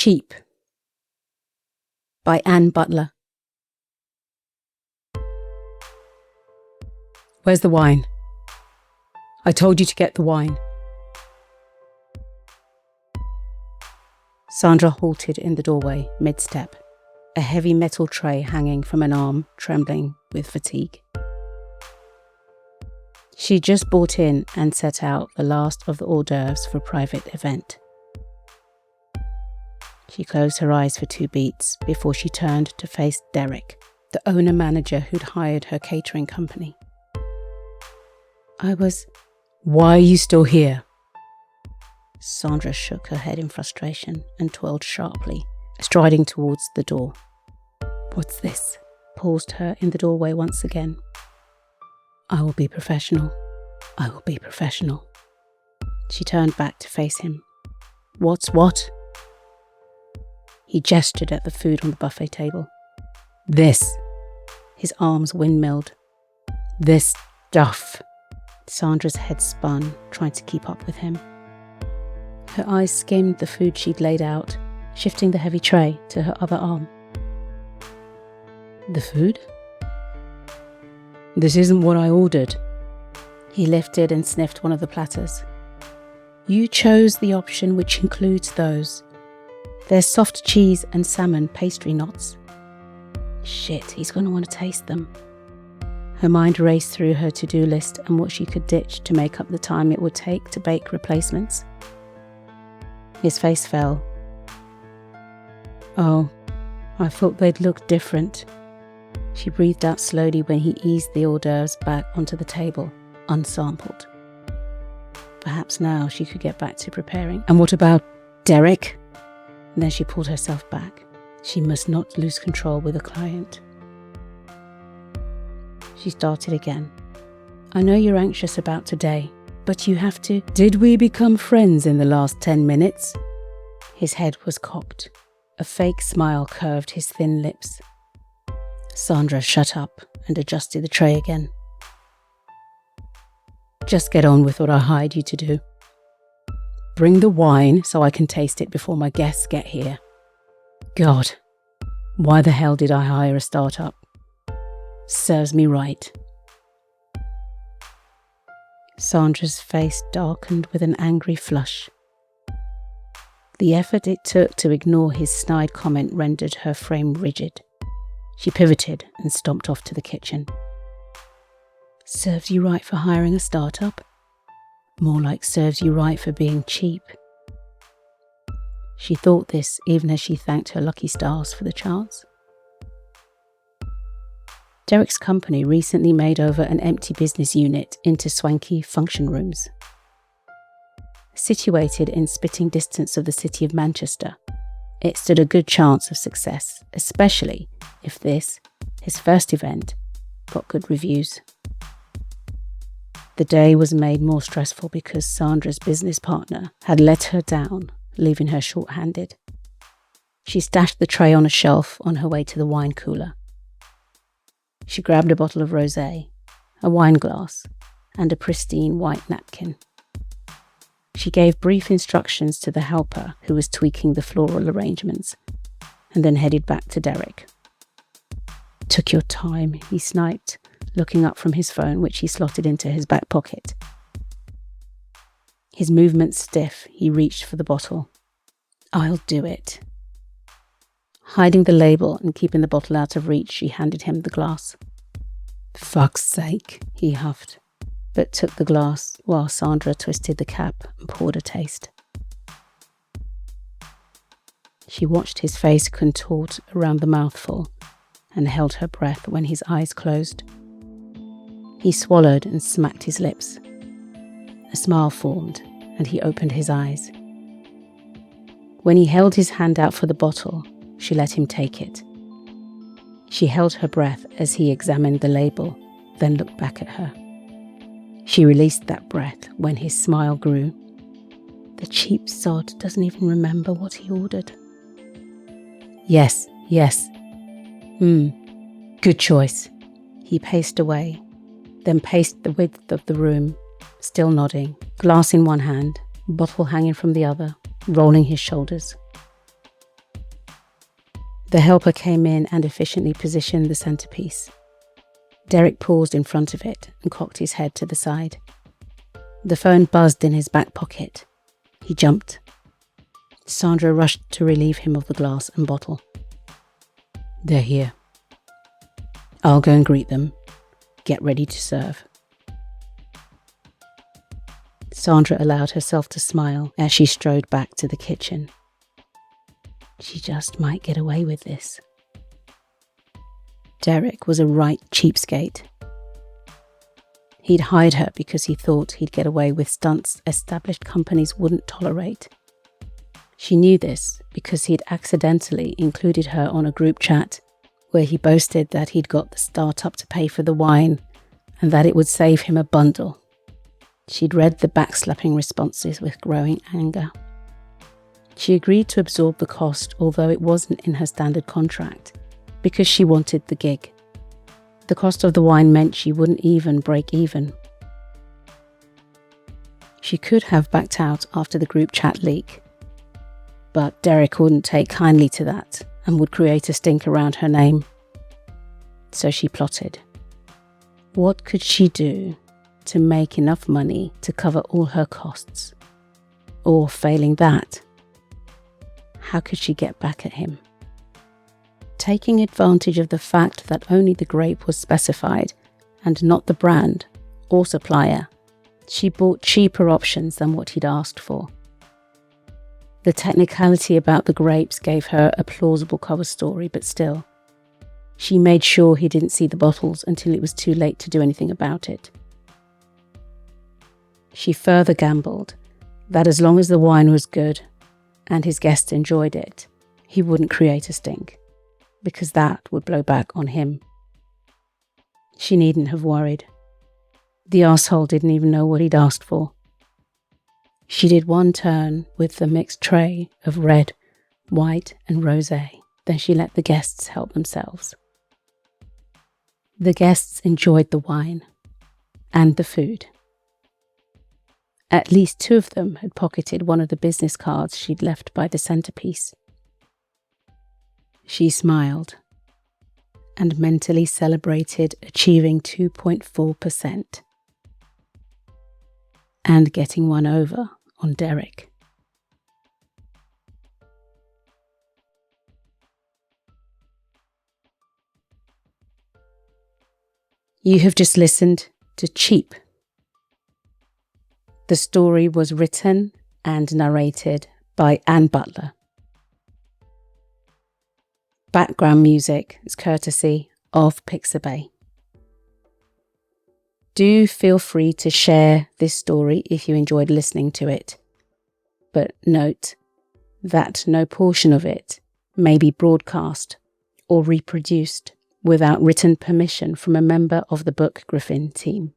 Cheap by Ann Butler. Where's the wine? I told you to get the wine. Sandra halted in the doorway, mid-step, a heavy metal tray hanging from an arm, trembling with fatigue. She just bought in and set out the last of the hors d'oeuvres for a private event. She closed her eyes for 2 beats before she turned to face Derek, the owner-manager who'd hired her catering company. Why are you still here? Sandra shook her head in frustration and twirled sharply, striding towards the door. What's this? Paused her in the doorway once again. I will be professional. I will be professional. She turned back to face him. What's what? He gestured at the food on the buffet table. This. His arms windmilled. This stuff. Sandra's head spun, trying to keep up with him. Her eyes skimmed the food she'd laid out, shifting the heavy tray to her other arm. The food? This isn't what I ordered. He lifted and sniffed one of the platters. You chose the option which includes those. There's soft cheese and salmon pastry knots. Shit, he's going to want to taste them. Her mind raced through her to-do list and what she could ditch to make up the time it would take to bake replacements. His face fell. Oh, I thought they'd look different. She breathed out slowly when he eased the hors d'oeuvres back onto the table, unsampled. Perhaps now she could get back to preparing. And what about Derek? And then she pulled herself back. She must not lose control with a client. She started again. I know you're anxious about today, but you have to... Did we become friends in the last 10 minutes? His head was cocked. A fake smile curved his thin lips. Sandra shut up and adjusted the tray again. Just get on with what I hired you to do. Bring the wine so I can taste it before my guests get here. God, why the hell did I hire a startup? Serves me right. Sandra's face darkened with an angry flush. The effort it took to ignore his snide comment rendered her frame rigid. She pivoted and stomped off to the kitchen. Serves you right for hiring a startup? More like serves you right for being cheap. She thought this even as she thanked her lucky stars for the chance. Derek's company recently made over an empty business unit into swanky function rooms. Situated in spitting distance of the city of Manchester, it stood a good chance of success, especially if this, his first event, got good reviews. The day was made more stressful because Sandra's business partner had let her down, leaving her short-handed. She stashed the tray on a shelf on her way to the wine cooler. She grabbed a bottle of rosé, a wine glass, and a pristine white napkin. She gave brief instructions to the helper who was tweaking the floral arrangements, and then headed back to Derek. Took your time, he sniped, looking up from his phone, which he slotted into his back pocket. His movements stiff, he reached for the bottle. I'll do it. Hiding the label and keeping the bottle out of reach, she handed him the glass. Fuck's sake, he huffed, but took the glass while Sandra twisted the cap and poured a taste. She watched his face contort around the mouthful and held her breath when his eyes closed. He swallowed and smacked his lips. A smile formed, and he opened his eyes. When he held his hand out for the bottle, she let him take it. She held her breath as he examined the label, then looked back at her. She released that breath when his smile grew. The cheap sod doesn't even remember what he ordered. Yes. Good choice. He paced away, then paced the width of the room, still nodding, glass in one hand, bottle hanging from the other, rolling his shoulders. The helper came in and efficiently positioned the centerpiece. Derek paused in front of it and cocked his head to the side. The phone buzzed in his back pocket. He jumped. Sandra rushed to relieve him of the glass and bottle. "They're here. I'll go and greet them. Get ready to serve." Sandra allowed herself to smile as she strode back to the kitchen. She just might get away with this. Derek was a right cheapskate. He'd hide her because he thought he'd get away with stunts established companies wouldn't tolerate. She knew this because he'd accidentally included her on a group chat where he boasted that he'd got the startup to pay for the wine and that it would save him a bundle. She'd read the backslapping responses with growing anger. She agreed to absorb the cost, although it wasn't in her standard contract, because she wanted the gig. The cost of the wine meant she wouldn't even break even. She could have backed out after the group chat leak, but Derek wouldn't take kindly to that and would create a stink around her name. So she plotted. What could she do to make enough money to cover all her costs? Or failing that, how could she get back at him? Taking advantage of the fact that only the grape was specified and not the brand or supplier, she bought cheaper options than what he'd asked for. The technicality about the grapes gave her a plausible cover story, but still, she made sure he didn't see the bottles until it was too late to do anything about it. She further gambled that as long as the wine was good and his guests enjoyed it, he wouldn't create a stink, because that would blow back on him. She needn't have worried. The arsehole didn't even know what he'd asked for. She did one turn with the mixed tray of red, white and rosé, then she let the guests help themselves. The guests enjoyed the wine and the food. At least 2 of them had pocketed one of the business cards she'd left by the centerpiece. She smiled and mentally celebrated achieving 2.4% and getting one over on Derek. You have just listened to Cheap. The story was written and narrated by Ann Butler. Background music is courtesy of Pixabay. Do feel free to share this story if you enjoyed listening to it, but note that no portion of it may be broadcast or reproduced without written permission from a member of the Book Griffin team.